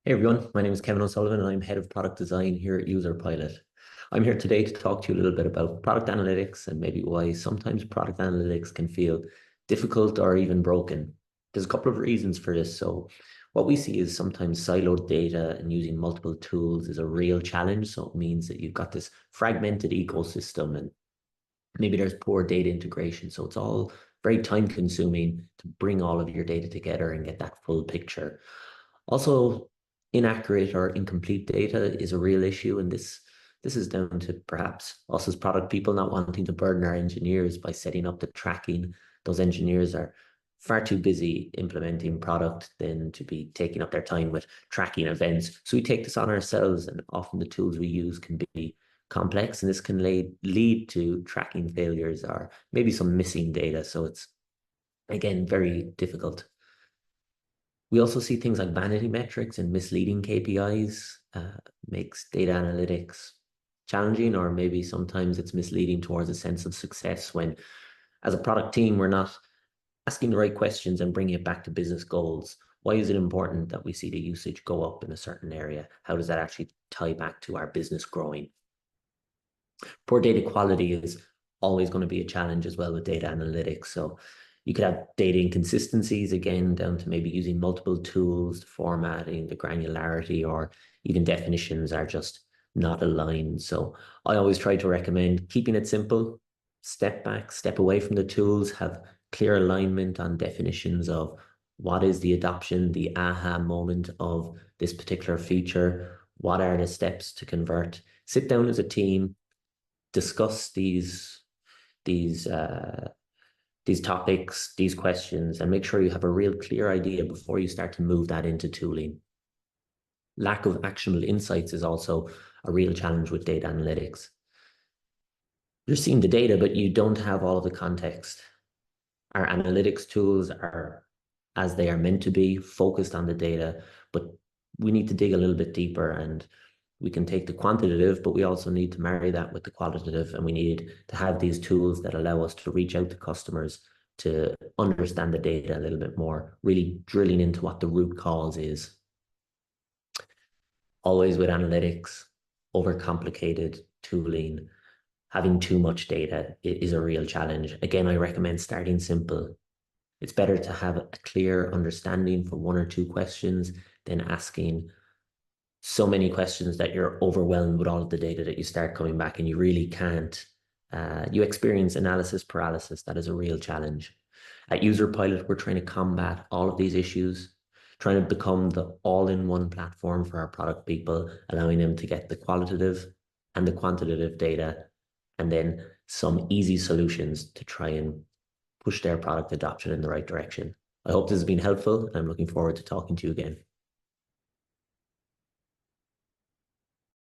Hey everyone, my name is Kevin O'Sullivan and I'm head of product design here at Userpilot. I'm here today to talk to you a little bit about product analytics and maybe why sometimes product analytics can feel difficult or even broken. There's a couple of reasons for this. So what we see is sometimes siloed data and using multiple tools is a real challenge. So it means that you've got this fragmented ecosystem and maybe there's poor data integration. So it's all very time consuming to bring all of your data together and get that full picture. Also, inaccurate or incomplete data is a real issue, and this is down to perhaps us as product people not wanting to burden our engineers by setting up the tracking. Those engineers are far too busy implementing product than to be taking up their time with tracking events. So we take this on ourselves, and often the tools we use can be complex, and this can lead to tracking failures or maybe some missing data. So it's again very difficult. We also see things like vanity metrics and misleading KPIs makes data analytics challenging, or maybe sometimes it's misleading towards a sense of success when, as a product team, we're not asking the right questions and bringing it back to business goals. Why is it important that we see the usage go up in a certain area? How does that actually tie back to our business growing? Poor data quality is always going to be a challenge as well with data analytics. So you could have data inconsistencies, again, down to maybe using multiple tools, the formatting, the granularity, or even definitions are just not aligned. So I always try to recommend keeping it simple, step back, step away from the tools, have clear alignment on definitions of what is the adoption, the aha moment of this particular feature, what are the steps to convert. Sit down as a team, discuss these these topics, these questions, and make sure you have a real clear idea before you start to move that into tooling. Lack of actionable insights is also a real challenge with data analytics. You're seeing the data, but you don't have all of the context. Our analytics tools are, as they are meant to be, focused on the data, but we need to dig a little bit deeper, and we can take the quantitative, but we also need to marry that with the qualitative, and we need to have these tools that allow us to reach out to customers to understand the data a little bit more, really drilling into what the root cause is. Always with analytics, overcomplicated tooling, having too much data is a real challenge. Again, I recommend starting simple. It's better to have a clear understanding for one or two questions than asking so many questions that you're overwhelmed with all of the data that you start coming back and you really can't. You experience analysis paralysis. That is a real challenge. At Userpilot, we're trying to combat all of these issues, trying to become the all-in-one platform for our product people, allowing them to get the qualitative and the quantitative data, and then some easy solutions to try and push their product adoption in the right direction. I hope this has been helpful, and I'm looking forward to talking to you again.